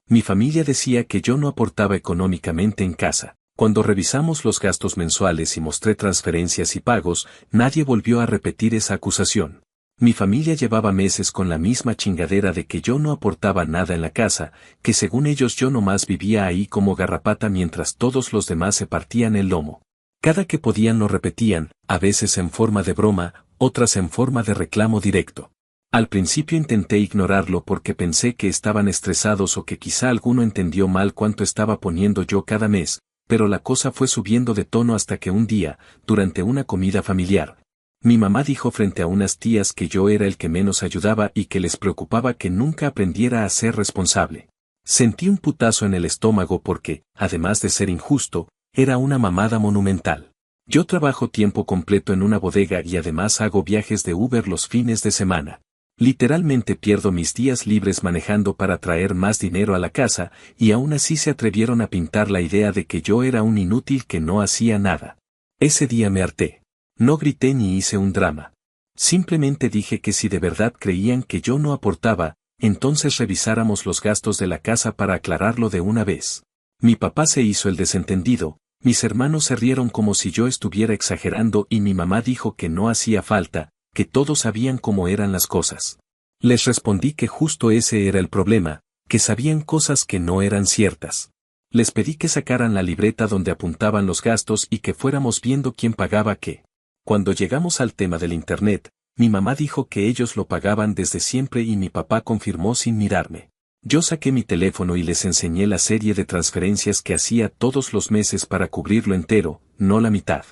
Mi familia decía que yo no aportaba económicamente en casa. Cuando revisamos los gastos mensuales y mostré transferencias y pagos, nadie volvió a repetir esa acusación. Mi familia llevaba meses con la misma chingadera de que yo no aportaba nada en la casa, que según ellos yo nomás vivía ahí como garrapata mientras todos los demás se partían el lomo. Cada que podían lo repetían, a veces en forma de broma, otras en forma de reclamo directo. Al principio intenté ignorarlo porque pensé que estaban estresados o que quizá alguno entendió mal cuánto estaba poniendo yo cada mes, pero la cosa fue subiendo de tono hasta que un día, durante una comida familiar, mi mamá dijo frente a unas tías que yo era el que menos ayudaba y que les preocupaba que nunca aprendiera a ser responsable. Sentí un putazo en el estómago porque, además de ser injusto, era una mamada monumental. Yo trabajo tiempo completo en una bodega y además hago viajes de Uber los fines de semana. Literalmente pierdo mis días libres manejando para traer más dinero a la casa, y aún así se atrevieron a pintar la idea de que yo era un inútil que no hacía nada. Ese día me harté. No grité ni hice un drama. Simplemente dije que si de verdad creían que yo no aportaba, entonces revisáramos los gastos de la casa para aclararlo de una vez. Mi papá se hizo el desentendido, mis hermanos se rieron como si yo estuviera exagerando y mi mamá dijo que no hacía falta, que todos sabían cómo eran las cosas. Les respondí que justo ese era el problema, que sabían cosas que no eran ciertas. Les pedí que sacaran la libreta donde apuntaban los gastos y que fuéramos viendo quién pagaba qué. Cuando llegamos al tema del internet, mi mamá dijo que ellos lo pagaban desde siempre y mi papá confirmó sin mirarme. Yo saqué mi teléfono y les enseñé la serie de transferencias que hacía todos los meses para cubrirlo entero, no la mitad.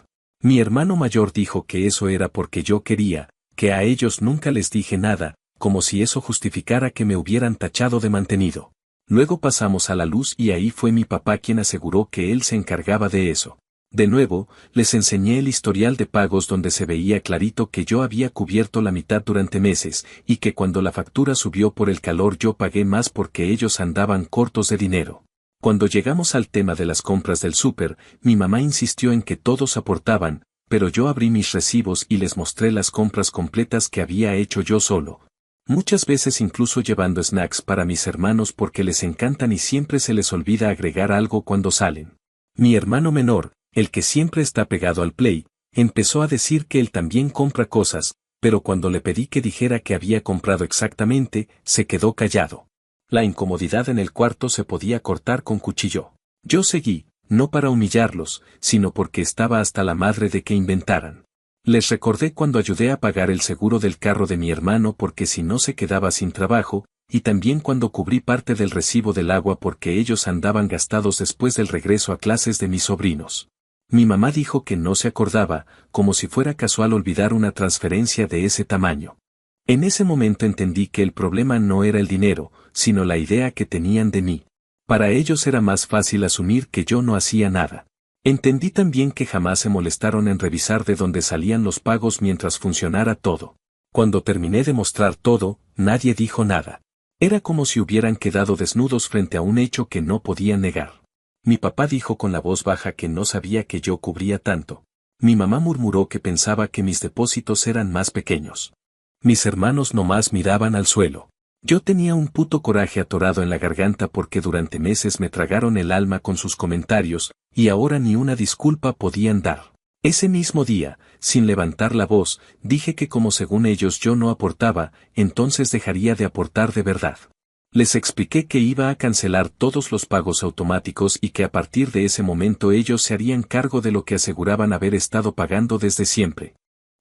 Mi hermano mayor dijo que eso era porque yo quería, que a ellos nunca les dije nada, como si eso justificara que me hubieran tachado de mantenido. Luego pasamos a la luz y ahí fue mi papá quien aseguró que él se encargaba de eso. De nuevo, les enseñé el historial de pagos donde se veía clarito que yo había cubierto la mitad durante meses, y que cuando la factura subió por el calor yo pagué más porque ellos andaban cortos de dinero. Cuando llegamos al tema de las compras del súper, mi mamá insistió en que todos aportaban, pero yo abrí mis recibos y les mostré las compras completas que había hecho yo solo. Muchas veces incluso llevando snacks para mis hermanos porque les encantan y siempre se les olvida agregar algo cuando salen. Mi hermano menor, el que siempre está pegado al play, empezó a decir que él también compra cosas, pero cuando le pedí que dijera que había comprado exactamente, se quedó callado. La incomodidad en el cuarto se podía cortar con cuchillo. Yo seguí, no para humillarlos, sino porque estaba hasta la madre de que inventaran. Les recordé cuando ayudé a pagar el seguro del carro de mi hermano porque si no se quedaba sin trabajo, y también cuando cubrí parte del recibo del agua porque ellos andaban gastados después del regreso a clases de mis sobrinos. Mi mamá dijo que no se acordaba, como si fuera casual olvidar una transferencia de ese tamaño. En ese momento entendí que el problema no era el dinero, sino la idea que tenían de mí. Para ellos era más fácil asumir que yo no hacía nada. Entendí también que jamás se molestaron en revisar de dónde salían los pagos mientras funcionara todo. Cuando terminé de mostrar todo, nadie dijo nada. Era como si hubieran quedado desnudos frente a un hecho que no podían negar. Mi papá dijo con la voz baja que no sabía que yo cubría tanto. Mi mamá murmuró que pensaba que mis depósitos eran más pequeños. Mis hermanos nomás miraban al suelo. Yo tenía un puto coraje atorado en la garganta porque durante meses me tragaron el alma con sus comentarios, y ahora ni una disculpa podían dar. Ese mismo día, sin levantar la voz, dije que como según ellos yo no aportaba, entonces dejaría de aportar de verdad. Les expliqué que iba a cancelar todos los pagos automáticos y que a partir de ese momento ellos se harían cargo de lo que aseguraban haber estado pagando desde siempre.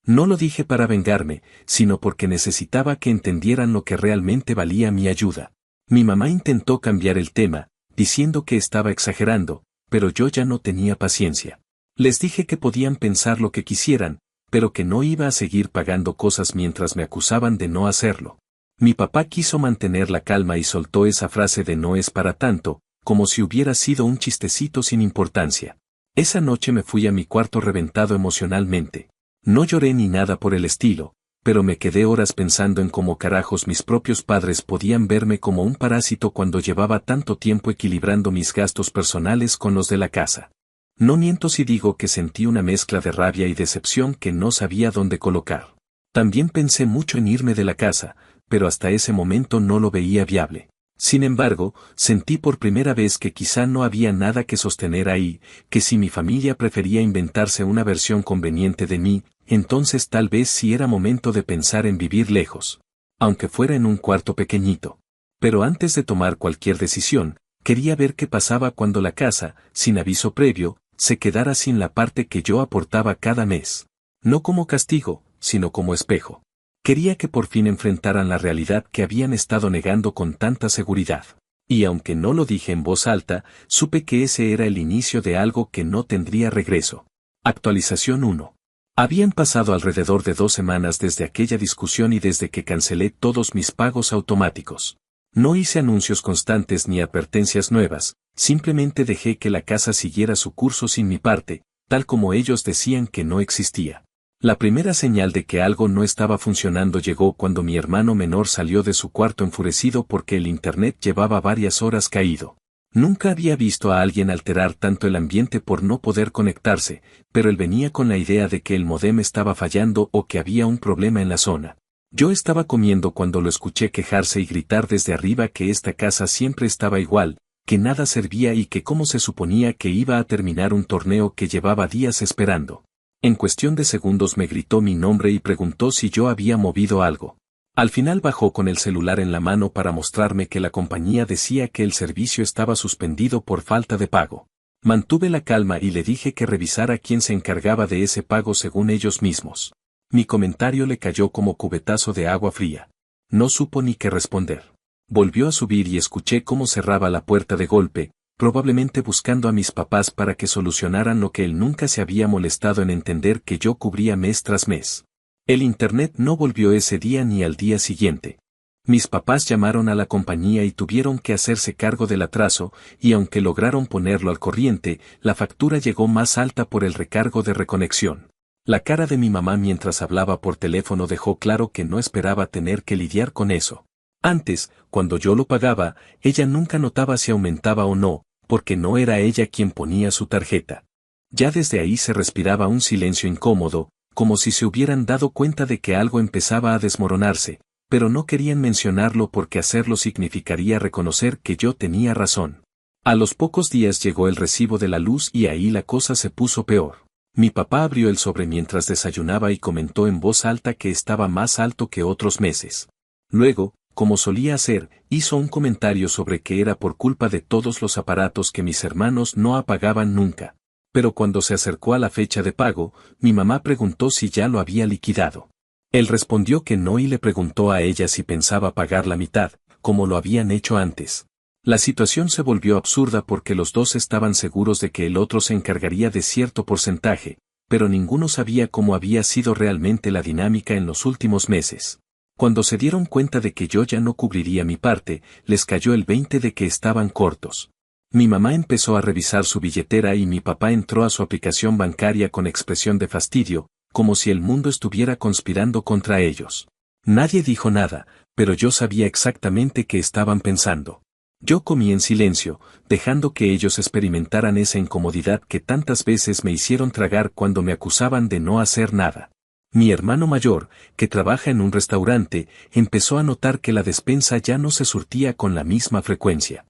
No lo dije para vengarme, sino porque necesitaba que entendieran lo que realmente valía mi ayuda. Mi mamá intentó cambiar el tema, diciendo que estaba exagerando, pero yo ya no tenía paciencia. Les dije que podían pensar lo que quisieran, pero que no iba a seguir pagando cosas mientras me acusaban de no hacerlo. Mi papá quiso mantener la calma y soltó esa frase de no es para tanto, como si hubiera sido un chistecito sin importancia. Esa noche me fui a mi cuarto reventado emocionalmente. No lloré ni nada por el estilo, pero me quedé horas pensando en cómo carajos mis propios padres podían verme como un parásito cuando llevaba tanto tiempo equilibrando mis gastos personales con los de la casa. No miento si digo que sentí una mezcla de rabia y decepción que no sabía dónde colocar. También pensé mucho en irme de la casa, pero hasta ese momento no lo veía viable. Sin embargo, sentí por primera vez que quizá no había nada que sostener ahí, que si mi familia prefería inventarse una versión conveniente de mí, entonces tal vez sí era momento de pensar en vivir lejos. Aunque fuera en un cuarto pequeñito. Pero antes de tomar cualquier decisión, quería ver qué pasaba cuando la casa, sin aviso previo, se quedara sin la parte que yo aportaba cada mes. No como castigo, sino como espejo. Quería que por fin enfrentaran la realidad que habían estado negando con tanta seguridad. Y aunque no lo dije en voz alta, supe que ese era el inicio de algo que no tendría regreso. Actualización 1. Habían pasado alrededor de 2 semanas desde aquella discusión y desde que cancelé todos mis pagos automáticos. No hice anuncios constantes ni advertencias nuevas, simplemente dejé que la casa siguiera su curso sin mi parte, tal como ellos decían que no existía. La primera señal de que algo no estaba funcionando llegó cuando mi hermano menor salió de su cuarto enfurecido porque el internet llevaba varias horas caído. Nunca había visto a alguien alterar tanto el ambiente por no poder conectarse, pero él venía con la idea de que el módem estaba fallando o que había un problema en la zona. Yo estaba comiendo cuando lo escuché quejarse y gritar desde arriba que esta casa siempre estaba igual, que nada servía y que cómo se suponía que iba a terminar un torneo que llevaba días esperando. En cuestión de segundos me gritó mi nombre y preguntó si yo había movido algo. Al final bajó con el celular en la mano para mostrarme que la compañía decía que el servicio estaba suspendido por falta de pago. Mantuve la calma y le dije que revisara quién se encargaba de ese pago según ellos mismos. Mi comentario le cayó como cubetazo de agua fría. No supo ni qué responder. Volvió a subir y escuché cómo cerraba la puerta de golpe, probablemente buscando a mis papás para que solucionaran lo que él nunca se había molestado en entender que yo cubría mes tras mes. El internet no volvió ese día ni al día siguiente. Mis papás llamaron a la compañía y tuvieron que hacerse cargo del atraso, y aunque lograron ponerlo al corriente, la factura llegó más alta por el recargo de reconexión. La cara de mi mamá mientras hablaba por teléfono dejó claro que no esperaba tener que lidiar con eso. Antes, cuando yo lo pagaba, ella nunca notaba si aumentaba o no, porque no era ella quien ponía su tarjeta. Ya desde ahí se respiraba un silencio incómodo, como si se hubieran dado cuenta de que algo empezaba a desmoronarse, pero no querían mencionarlo porque hacerlo significaría reconocer que yo tenía razón. A los pocos días llegó el recibo de la luz y ahí la cosa se puso peor. Mi papá abrió el sobre mientras desayunaba y comentó en voz alta que estaba más alto que otros meses. Luego, como solía hacer, hizo un comentario sobre que era por culpa de todos los aparatos que mis hermanos no apagaban nunca. Pero cuando se acercó a la fecha de pago, mi mamá preguntó si ya lo había liquidado. Él respondió que no y le preguntó a ella si pensaba pagar la mitad, como lo habían hecho antes. La situación se volvió absurda porque los dos estaban seguros de que el otro se encargaría de cierto porcentaje, pero ninguno sabía cómo había sido realmente la dinámica en los últimos meses. Cuando se dieron cuenta de que yo ya no cubriría mi parte, les cayó el 20 de que estaban cortos. Mi mamá empezó a revisar su billetera y mi papá entró a su aplicación bancaria con expresión de fastidio, como si el mundo estuviera conspirando contra ellos. Nadie dijo nada, pero yo sabía exactamente qué estaban pensando. Yo comí en silencio, dejando que ellos experimentaran esa incomodidad que tantas veces me hicieron tragar cuando me acusaban de no hacer nada. Mi hermano mayor, que trabaja en un restaurante, empezó a notar que la despensa ya no se surtía con la misma frecuencia.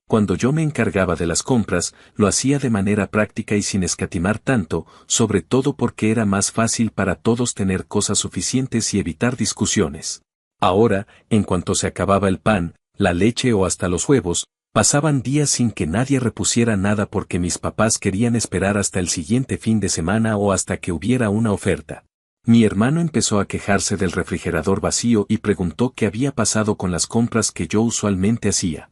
Cuando yo me encargaba de las compras, lo hacía de manera práctica y sin escatimar tanto, sobre todo porque era más fácil para todos tener cosas suficientes y evitar discusiones. Ahora, en cuanto se acababa el pan, la leche o hasta los huevos, pasaban días sin que nadie repusiera nada porque mis papás querían esperar hasta el siguiente fin de semana o hasta que hubiera una oferta. Mi hermano empezó a quejarse del refrigerador vacío y preguntó qué había pasado con las compras que yo usualmente hacía.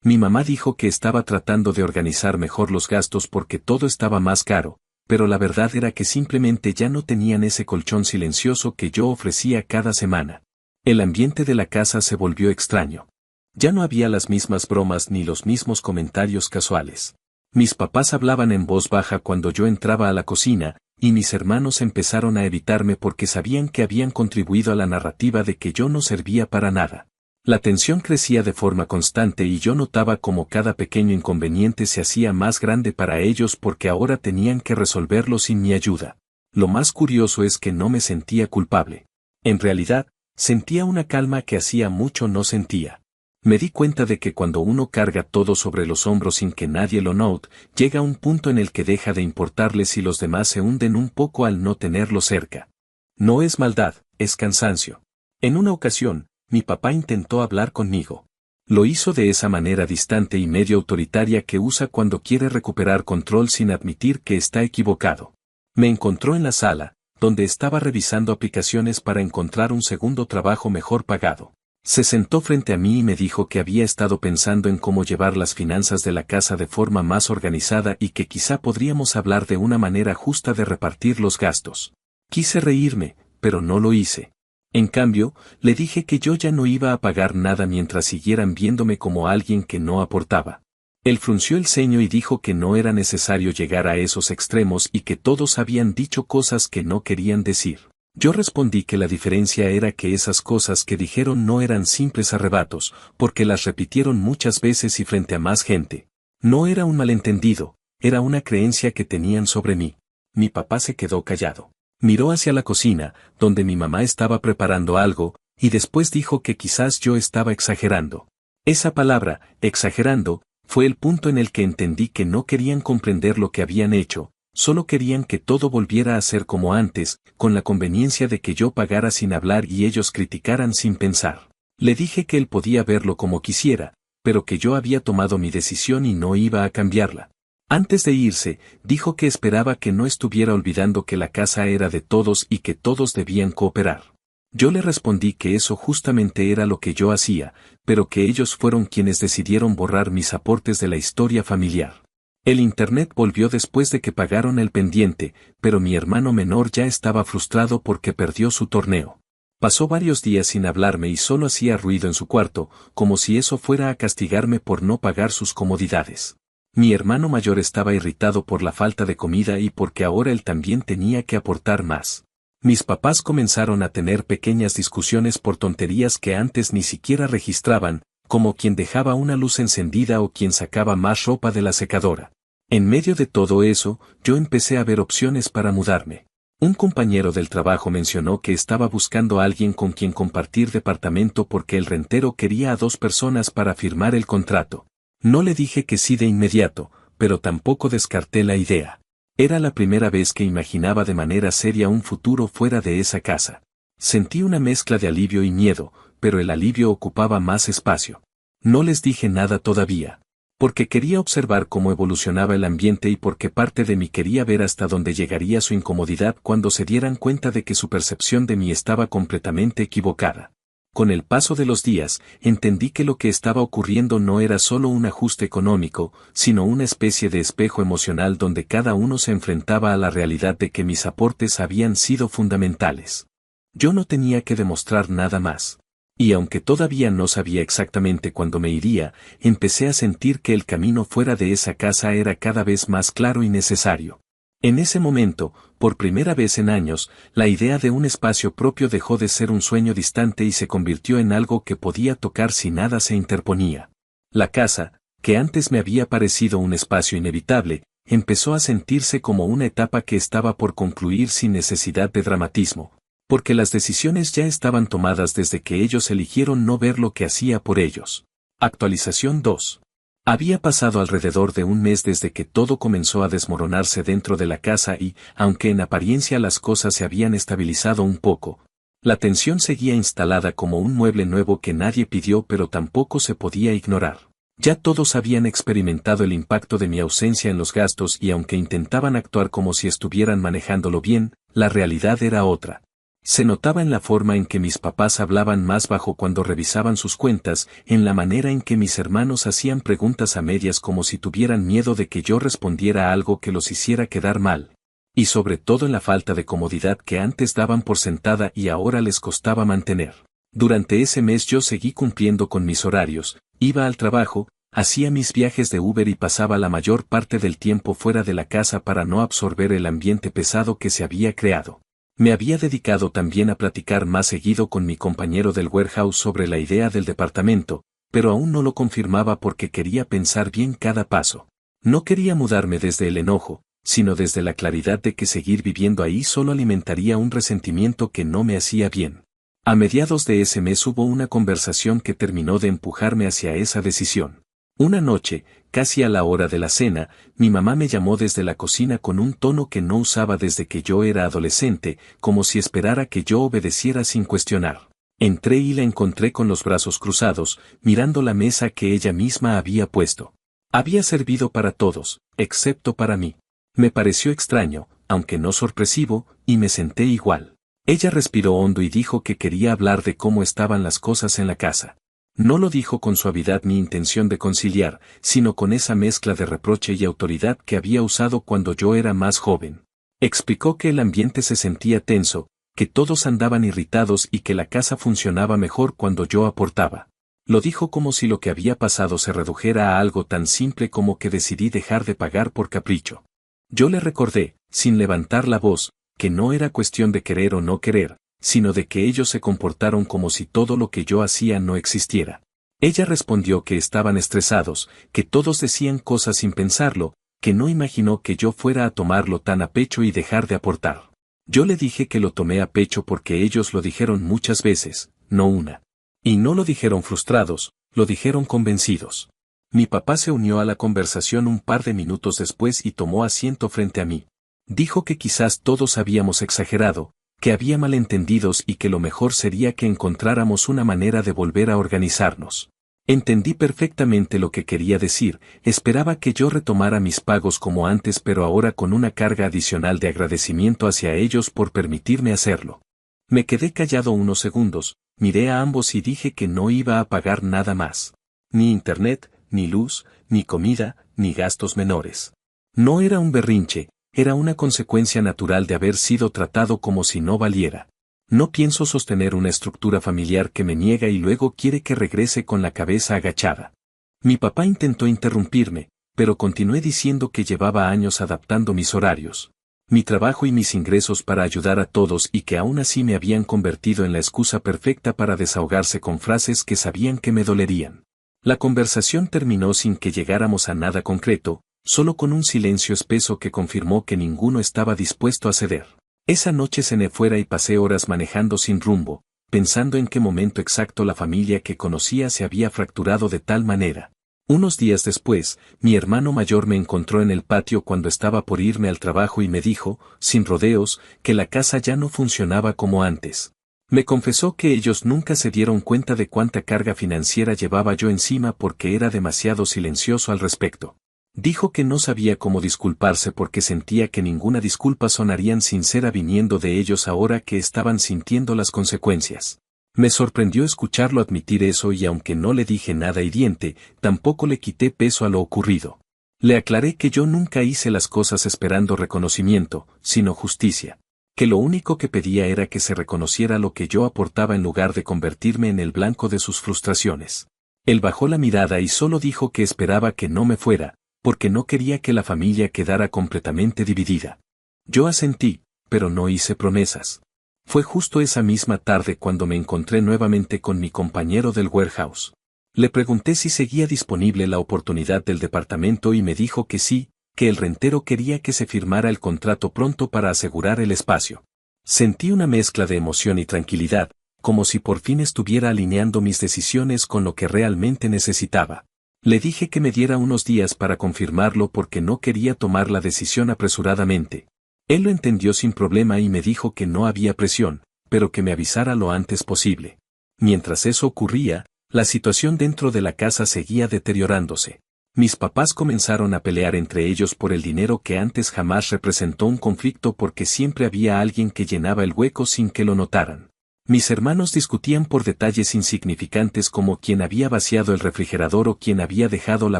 Mi mamá dijo que estaba tratando de organizar mejor los gastos porque todo estaba más caro, pero la verdad era que simplemente ya no tenían ese colchón silencioso que yo ofrecía cada semana. El ambiente de la casa se volvió extraño. Ya no había las mismas bromas ni los mismos comentarios casuales. Mis papás hablaban en voz baja cuando yo entraba a la cocina, y mis hermanos empezaron a evitarme porque sabían que habían contribuido a la narrativa de que yo no servía para nada. La tensión crecía de forma constante y yo notaba como cada pequeño inconveniente se hacía más grande para ellos porque ahora tenían que resolverlo sin mi ayuda. Lo más curioso es que no me sentía culpable. En realidad, sentía una calma que hacía mucho no sentía. Me di cuenta de que cuando uno carga todo sobre los hombros sin que nadie lo note, llega un punto en el que deja de importarle si los demás se hunden un poco al no tenerlo cerca. No es maldad, es cansancio. En una ocasión, mi papá intentó hablar conmigo. Lo hizo de esa manera distante y medio autoritaria que usa cuando quiere recuperar control sin admitir que está equivocado. Me encontró en la sala, donde estaba revisando aplicaciones para encontrar un segundo trabajo mejor pagado. Se sentó frente a mí y me dijo que había estado pensando en cómo llevar las finanzas de la casa de forma más organizada y que quizá podríamos hablar de una manera justa de repartir los gastos. Quise reírme, pero no lo hice. En cambio, le dije que yo ya no iba a pagar nada mientras siguieran viéndome como alguien que no aportaba. Él frunció el ceño y dijo que no era necesario llegar a esos extremos y que todos habían dicho cosas que no querían decir. Yo respondí que la diferencia era que esas cosas que dijeron no eran simples arrebatos, porque las repitieron muchas veces y frente a más gente. No era un malentendido, era una creencia que tenían sobre mí. Mi papá se quedó callado. Miró hacia la cocina, donde mi mamá estaba preparando algo, y después dijo que quizás yo estaba exagerando. Esa palabra, exagerando, fue el punto en el que entendí que no querían comprender lo que habían hecho. Solo querían que todo volviera a ser como antes, con la conveniencia de que yo pagara sin hablar y ellos criticaran sin pensar. Le dije que él podía verlo como quisiera, pero que yo había tomado mi decisión y no iba a cambiarla. Antes de irse, dijo que esperaba que no estuviera olvidando que la casa era de todos y que todos debían cooperar. Yo le respondí que eso justamente era lo que yo hacía, pero que ellos fueron quienes decidieron borrar mis aportes de la historia familiar. El internet volvió después de que pagaron el pendiente, pero mi hermano menor ya estaba frustrado porque perdió su torneo. Pasó varios días sin hablarme y solo hacía ruido en su cuarto, como si eso fuera a castigarme por no pagar sus comodidades. Mi hermano mayor estaba irritado por la falta de comida y porque ahora él también tenía que aportar más. Mis papás comenzaron a tener pequeñas discusiones por tonterías que antes ni siquiera registraban, como quien dejaba una luz encendida o quien sacaba más ropa de la secadora. En medio de todo eso, yo empecé a ver opciones para mudarme. Un compañero del trabajo mencionó que estaba buscando a alguien con quien compartir departamento porque el rentero quería a 2 personas para firmar el contrato. No le dije que sí de inmediato, pero tampoco descarté la idea. Era la primera vez que imaginaba de manera seria un futuro fuera de esa casa. Sentí una mezcla de alivio y miedo, pero el alivio ocupaba más espacio. No les dije nada todavía, porque quería observar cómo evolucionaba el ambiente y porque parte de mí quería ver hasta dónde llegaría su incomodidad cuando se dieran cuenta de que su percepción de mí estaba completamente equivocada. Con el paso de los días, entendí que lo que estaba ocurriendo no era solo un ajuste económico, sino una especie de espejo emocional donde cada uno se enfrentaba a la realidad de que mis aportes habían sido fundamentales. Yo no tenía que demostrar nada más. Y aunque todavía no sabía exactamente cuándo me iría, empecé a sentir que el camino fuera de esa casa era cada vez más claro y necesario. En ese momento, por primera vez en años, la idea de un espacio propio dejó de ser un sueño distante y se convirtió en algo que podía tocar si nada se interponía. La casa, que antes me había parecido un espacio inevitable, empezó a sentirse como una etapa que estaba por concluir sin necesidad de dramatismo, porque las decisiones ya estaban tomadas desde que ellos eligieron no ver lo que hacía por ellos. Actualización 2. Había pasado alrededor de un mes desde que todo comenzó a desmoronarse dentro de la casa y, aunque en apariencia las cosas se habían estabilizado un poco, la tensión seguía instalada como un mueble nuevo que nadie pidió pero tampoco se podía ignorar. Ya todos habían experimentado el impacto de mi ausencia en los gastos y aunque intentaban actuar como si estuvieran manejándolo bien, la realidad era otra. Se notaba en la forma en que mis papás hablaban más bajo cuando revisaban sus cuentas, en la manera en que mis hermanos hacían preguntas a medias como si tuvieran miedo de que yo respondiera algo que los hiciera quedar mal. Y sobre todo en la falta de comodidad que antes daban por sentada y ahora les costaba mantener. Durante ese mes yo seguí cumpliendo con mis horarios, iba al trabajo, hacía mis viajes de Uber y pasaba la mayor parte del tiempo fuera de la casa para no absorber el ambiente pesado que se había creado. Me había dedicado también a platicar más seguido con mi compañero del warehouse sobre la idea del departamento, pero aún no lo confirmaba porque quería pensar bien cada paso. No quería mudarme desde el enojo, sino desde la claridad de que seguir viviendo ahí solo alimentaría un resentimiento que no me hacía bien. A mediados de ese mes hubo una conversación que terminó de empujarme hacia esa decisión. Una noche, casi a la hora de la cena, mi mamá me llamó desde la cocina con un tono que no usaba desde que yo era adolescente, como si esperara que yo obedeciera sin cuestionar. Entré y la encontré con los brazos cruzados, mirando la mesa que ella misma había puesto. Había servido para todos, excepto para mí. Me pareció extraño, aunque no sorpresivo, y me senté igual. Ella respiró hondo y dijo que quería hablar de cómo estaban las cosas en la casa. No lo dijo con suavidad ni intención de conciliar, sino con esa mezcla de reproche y autoridad que había usado cuando yo era más joven. Explicó que el ambiente se sentía tenso, que todos andaban irritados y que la casa funcionaba mejor cuando yo aportaba. Lo dijo como si lo que había pasado se redujera a algo tan simple como que decidí dejar de pagar por capricho. Yo le recordé, sin levantar la voz, que no era cuestión de querer o no querer, sino de que ellos se comportaron como si todo lo que yo hacía no existiera. Ella respondió que estaban estresados, que todos decían cosas sin pensarlo, que no imaginó que yo fuera a tomarlo tan a pecho y dejar de aportar. Yo le dije que lo tomé a pecho porque ellos lo dijeron muchas veces, no una. Y no lo dijeron frustrados, lo dijeron convencidos. Mi papá se unió a la conversación un par de minutos después y tomó asiento frente a mí. Dijo que quizás todos habíamos exagerado, que había malentendidos y que lo mejor sería que encontráramos una manera de volver a organizarnos. Entendí perfectamente lo que quería decir, esperaba que yo retomara mis pagos como antes pero ahora con una carga adicional de agradecimiento hacia ellos por permitirme hacerlo. Me quedé callado unos segundos, miré a ambos y dije que no iba a pagar nada más. Ni internet, ni luz, ni comida, ni gastos menores. No era un berrinche, era una consecuencia natural de haber sido tratado como si no valiera. No pienso sostener una estructura familiar que me niega y luego quiere que regrese con la cabeza agachada. Mi papá intentó interrumpirme, pero continué diciendo que llevaba años adaptando mis horarios, mi trabajo y mis ingresos para ayudar a todos y que aún así me habían convertido en la excusa perfecta para desahogarse con frases que sabían que me dolerían. La conversación terminó sin que llegáramos a nada concreto, solo con un silencio espeso que confirmó que ninguno estaba dispuesto a ceder. Esa noche cené fuera y pasé horas manejando sin rumbo, pensando en qué momento exacto la familia que conocía se había fracturado de tal manera. Unos días después, mi hermano mayor me encontró en el patio cuando estaba por irme al trabajo y me dijo, sin rodeos, que la casa ya no funcionaba como antes. Me confesó que ellos nunca se dieron cuenta de cuánta carga financiera llevaba yo encima porque era demasiado silencioso al respecto. Dijo que no sabía cómo disculparse porque sentía que ninguna disculpa sonaría sincera viniendo de ellos ahora que estaban sintiendo las consecuencias. Me sorprendió escucharlo admitir eso y aunque no le dije nada hiriente, tampoco le quité peso a lo ocurrido. Le aclaré que yo nunca hice las cosas esperando reconocimiento, sino justicia. Que lo único que pedía era que se reconociera lo que yo aportaba en lugar de convertirme en el blanco de sus frustraciones. Él bajó la mirada y solo dijo que esperaba que no me fuera, porque no quería que la familia quedara completamente dividida. Yo asentí, pero no hice promesas. Fue justo esa misma tarde cuando me encontré nuevamente con mi compañero del warehouse. Le pregunté si seguía disponible la oportunidad del departamento y me dijo que sí, que el rentero quería que se firmara el contrato pronto para asegurar el espacio. Sentí una mezcla de emoción y tranquilidad, como si por fin estuviera alineando mis decisiones con lo que realmente necesitaba. Le dije que me diera unos días para confirmarlo porque no quería tomar la decisión apresuradamente. Él lo entendió sin problema y me dijo que no había presión, pero que me avisara lo antes posible. Mientras eso ocurría, la situación dentro de la casa seguía deteriorándose. Mis papás comenzaron a pelear entre ellos por el dinero que antes jamás representó un conflicto porque siempre había alguien que llenaba el hueco sin que lo notaran. Mis hermanos discutían por detalles insignificantes como quién había vaciado el refrigerador o quién había dejado la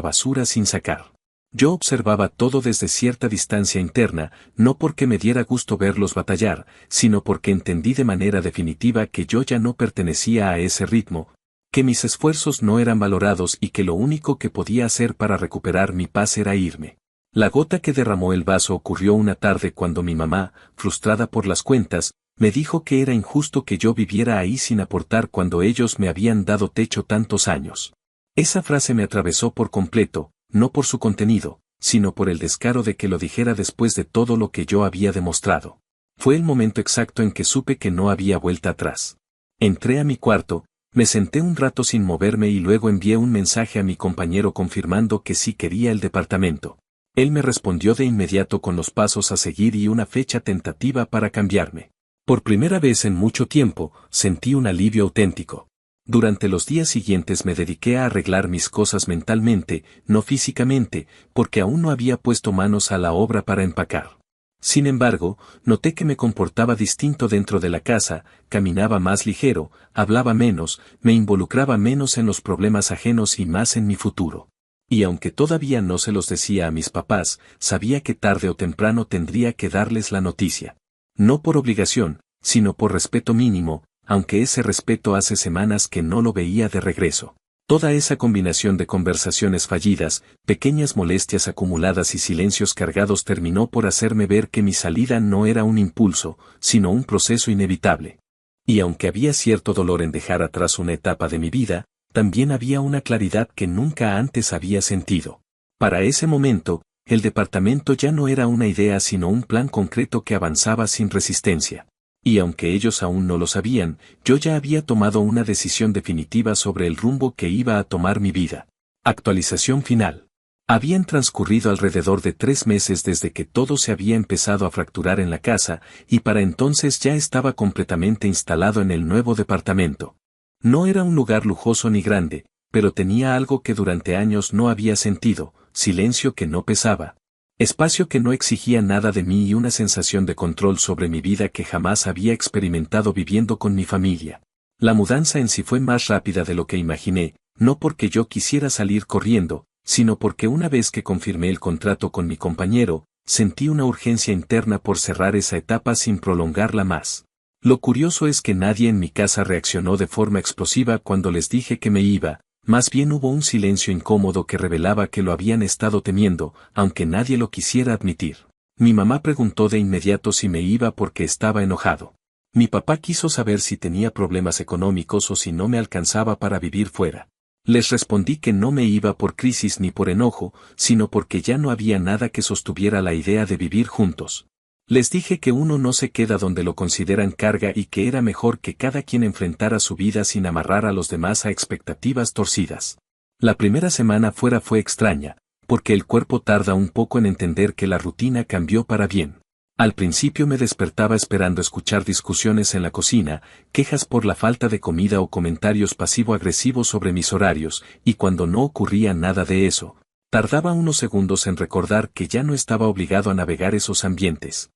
basura sin sacar. Yo observaba todo desde cierta distancia interna, no porque me diera gusto verlos batallar, sino porque entendí de manera definitiva que yo ya no pertenecía a ese ritmo, que mis esfuerzos no eran valorados y que lo único que podía hacer para recuperar mi paz era irme. La gota que derramó el vaso ocurrió una tarde cuando mi mamá, frustrada por las cuentas, me dijo que era injusto que yo viviera ahí sin aportar cuando ellos me habían dado techo tantos años. Esa frase me atravesó por completo, no por su contenido, sino por el descaro de que lo dijera después de todo lo que yo había demostrado. Fue el momento exacto en que supe que no había vuelta atrás. Entré a mi cuarto, me senté un rato sin moverme y luego envié un mensaje a mi compañero confirmando que sí quería el departamento. Él me respondió de inmediato con los pasos a seguir y una fecha tentativa para cambiarme. Por primera vez en mucho tiempo, sentí un alivio auténtico. Durante los días siguientes me dediqué a arreglar mis cosas mentalmente, no físicamente, porque aún no había puesto manos a la obra para empacar. Sin embargo, noté que me comportaba distinto dentro de la casa, caminaba más ligero, hablaba menos, me involucraba menos en los problemas ajenos y más en mi futuro. Y aunque todavía no se los decía a mis papás, sabía que tarde o temprano tendría que darles la noticia. No por obligación, sino por respeto mínimo, aunque ese respeto hace semanas que no lo veía de regreso. Toda esa combinación de conversaciones fallidas, pequeñas molestias acumuladas y silencios cargados terminó por hacerme ver que mi salida no era un impulso, sino un proceso inevitable. Y aunque había cierto dolor en dejar atrás una etapa de mi vida, también había una claridad que nunca antes había sentido. Para ese momento, el departamento ya no era una idea sino un plan concreto que avanzaba sin resistencia. Y aunque ellos aún no lo sabían, yo ya había tomado una decisión definitiva sobre el rumbo que iba a tomar mi vida. Actualización final. Habían transcurrido alrededor de 3 meses desde que todo se había empezado a fracturar en la casa, y para entonces ya estaba completamente instalado en el nuevo departamento. No era un lugar lujoso ni grande, pero tenía algo que durante años no había sentido, silencio que no pesaba. Espacio que no exigía nada de mí y una sensación de control sobre mi vida que jamás había experimentado viviendo con mi familia. La mudanza en sí fue más rápida de lo que imaginé, no porque yo quisiera salir corriendo, sino porque una vez que confirmé el contrato con mi compañero, sentí una urgencia interna por cerrar esa etapa sin prolongarla más. Lo curioso es que nadie en mi casa reaccionó de forma explosiva cuando les dije que me iba. Más bien hubo un silencio incómodo que revelaba que lo habían estado temiendo, aunque nadie lo quisiera admitir. Mi mamá preguntó de inmediato si me iba porque estaba enojado. Mi papá quiso saber si tenía problemas económicos o si no me alcanzaba para vivir fuera. Les respondí que no me iba por crisis ni por enojo, sino porque ya no había nada que sostuviera la idea de vivir juntos. Les dije que uno no se queda donde lo consideran carga y que era mejor que cada quien enfrentara su vida sin amarrar a los demás a expectativas torcidas. La primera semana fuera fue extraña, porque el cuerpo tarda un poco en entender que la rutina cambió para bien. Al principio me despertaba esperando escuchar discusiones en la cocina, quejas por la falta de comida o comentarios pasivo-agresivos sobre mis horarios, y cuando no ocurría nada de eso, tardaba unos segundos en recordar que ya no estaba obligado a navegar esos ambientes.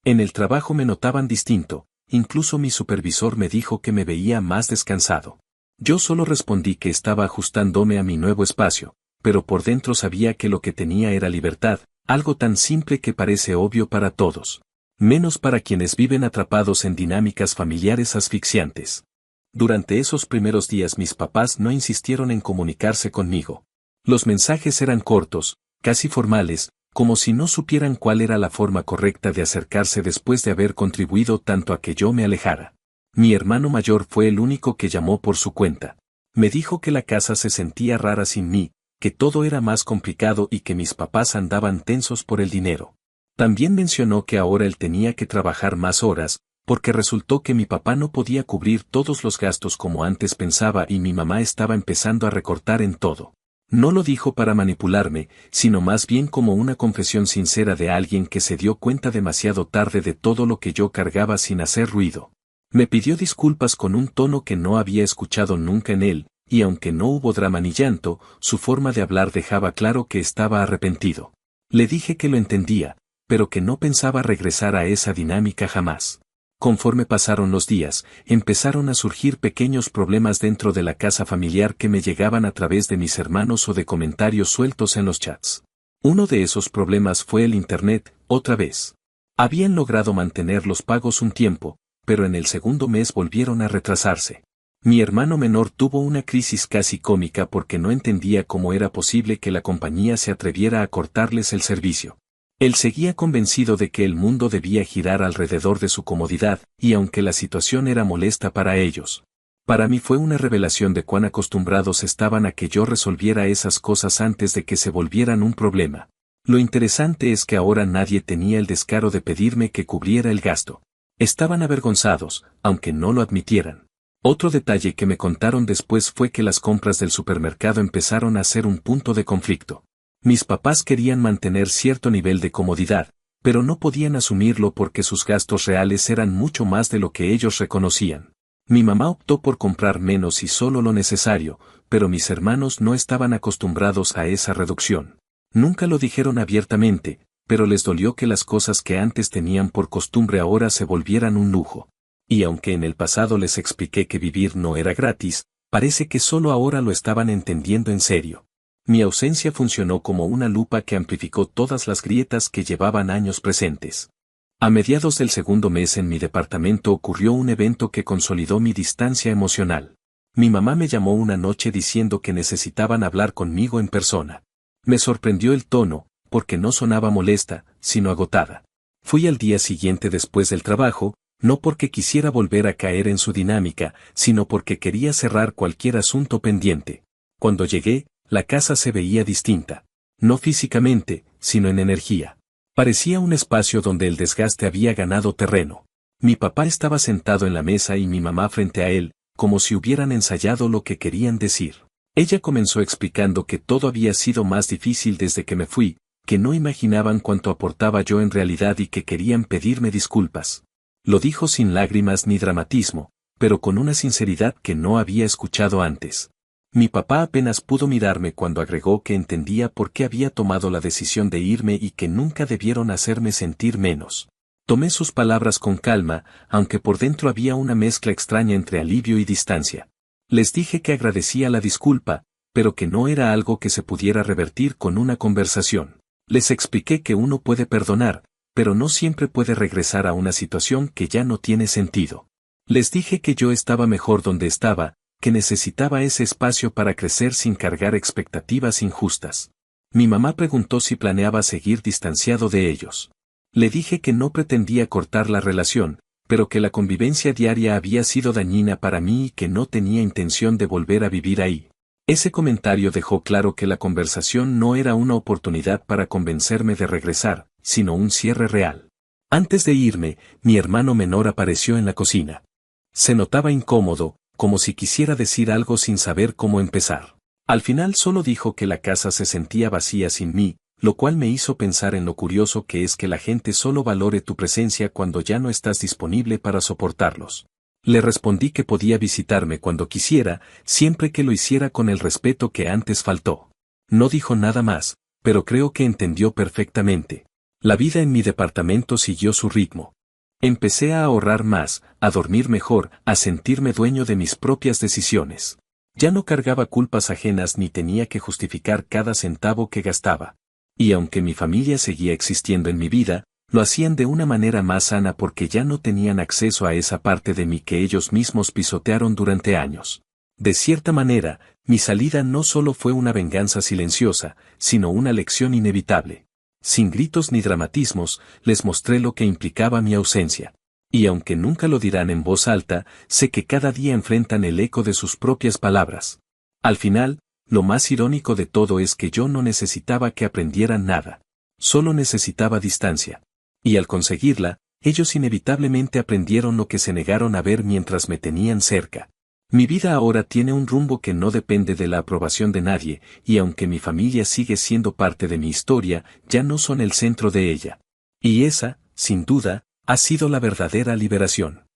En el trabajo me notaban distinto, incluso mi supervisor me dijo que me veía más descansado. Yo solo respondí que estaba ajustándome a mi nuevo espacio, pero por dentro sabía que lo que tenía era libertad, algo tan simple que parece obvio para todos, menos para quienes viven atrapados en dinámicas familiares asfixiantes. Durante esos primeros días mis papás no insistieron en comunicarse conmigo. Los mensajes eran cortos, casi formales, como si no supieran cuál era la forma correcta de acercarse después de haber contribuido tanto a que yo me alejara. Mi hermano mayor fue el único que llamó por su cuenta. Me dijo que la casa se sentía rara sin mí, que todo era más complicado y que mis papás andaban tensos por el dinero. También mencionó que ahora él tenía que trabajar más horas, porque resultó que mi papá no podía cubrir todos los gastos como antes pensaba y mi mamá estaba empezando a recortar en todo. No lo dijo para manipularme, sino más bien como una confesión sincera de alguien que se dio cuenta demasiado tarde de todo lo que yo cargaba sin hacer ruido. Me pidió disculpas con un tono que no había escuchado nunca en él, y aunque no hubo drama ni llanto, su forma de hablar dejaba claro que estaba arrepentido. Le dije que lo entendía, pero que no pensaba regresar a esa dinámica jamás. Conforme pasaron los días, empezaron a surgir pequeños problemas dentro de la casa familiar que me llegaban a través de mis hermanos o de comentarios sueltos en los chats. Uno de esos problemas fue el internet, otra vez. Habían logrado mantener los pagos un tiempo, pero en el segundo mes volvieron a retrasarse. Mi hermano menor tuvo una crisis casi cómica porque no entendía cómo era posible que la compañía se atreviera a cortarles el servicio. Él seguía convencido de que el mundo debía girar alrededor de su comodidad, y aunque la situación era molesta para ellos, para mí fue una revelación de cuán acostumbrados estaban a que yo resolviera esas cosas antes de que se volvieran un problema. Lo interesante es que ahora nadie tenía el descaro de pedirme que cubriera el gasto. Estaban avergonzados, aunque no lo admitieran. Otro detalle que me contaron después fue que las compras del supermercado empezaron a ser un punto de conflicto. Mis papás querían mantener cierto nivel de comodidad, pero no podían asumirlo porque sus gastos reales eran mucho más de lo que ellos reconocían. Mi mamá optó por comprar menos y solo lo necesario, pero mis hermanos no estaban acostumbrados a esa reducción. Nunca lo dijeron abiertamente, pero les dolió que las cosas que antes tenían por costumbre ahora se volvieran un lujo. Y aunque en el pasado les expliqué que vivir no era gratis, parece que solo ahora lo estaban entendiendo en serio. Mi ausencia funcionó como una lupa que amplificó todas las grietas que llevaban años presentes. A mediados del segundo mes en mi departamento ocurrió un evento que consolidó mi distancia emocional. Mi mamá me llamó una noche diciendo que necesitaban hablar conmigo en persona. Me sorprendió el tono, porque no sonaba molesta, sino agotada. Fui al día siguiente después del trabajo, no porque quisiera volver a caer en su dinámica, sino porque quería cerrar cualquier asunto pendiente. Cuando llegué, la casa se veía distinta. No físicamente, sino en energía. Parecía un espacio donde el desgaste había ganado terreno. Mi papá estaba sentado en la mesa y mi mamá frente a él, como si hubieran ensayado lo que querían decir. Ella comenzó explicando que todo había sido más difícil desde que me fui, que no imaginaban cuánto aportaba yo en realidad y que querían pedirme disculpas. Lo dijo sin lágrimas ni dramatismo, pero con una sinceridad que no había escuchado antes. Mi papá apenas pudo mirarme cuando agregó que entendía por qué había tomado la decisión de irme y que nunca debieron hacerme sentir menos. Tomé sus palabras con calma, aunque por dentro había una mezcla extraña entre alivio y distancia. Les dije que agradecía la disculpa, pero que no era algo que se pudiera revertir con una conversación. Les expliqué que uno puede perdonar, pero no siempre puede regresar a una situación que ya no tiene sentido. Les dije que yo estaba mejor donde estaba, que necesitaba ese espacio para crecer sin cargar expectativas injustas. Mi mamá preguntó si planeaba seguir distanciado de ellos. Le dije que no pretendía cortar la relación, pero que la convivencia diaria había sido dañina para mí y que no tenía intención de volver a vivir ahí. Ese comentario dejó claro que la conversación no era una oportunidad para convencerme de regresar, sino un cierre real. Antes de irme, mi hermano menor apareció en la cocina. Se notaba incómodo, como si quisiera decir algo sin saber cómo empezar. Al final solo dijo que la casa se sentía vacía sin mí, lo cual me hizo pensar en lo curioso que es que la gente solo valore tu presencia cuando ya no estás disponible para soportarlos. Le respondí que podía visitarme cuando quisiera, siempre que lo hiciera con el respeto que antes faltó. No dijo nada más, pero creo que entendió perfectamente. La vida en mi departamento siguió su ritmo. Empecé a ahorrar más, a dormir mejor, a sentirme dueño de mis propias decisiones. Ya no cargaba culpas ajenas ni tenía que justificar cada centavo que gastaba. Y aunque mi familia seguía existiendo en mi vida, lo hacían de una manera más sana porque ya no tenían acceso a esa parte de mí que ellos mismos pisotearon durante años. De cierta manera, mi salida no solo fue una venganza silenciosa, sino una lección inevitable. Sin gritos ni dramatismos, les mostré lo que implicaba mi ausencia. Y aunque nunca lo dirán en voz alta, sé que cada día enfrentan el eco de sus propias palabras. Al final, lo más irónico de todo es que yo no necesitaba que aprendieran nada. Solo necesitaba distancia. Y al conseguirla, ellos inevitablemente aprendieron lo que se negaron a ver mientras me tenían cerca. Mi vida ahora tiene un rumbo que no depende de la aprobación de nadie, y aunque mi familia sigue siendo parte de mi historia, ya no son el centro de ella. Y esa, sin duda, ha sido la verdadera liberación.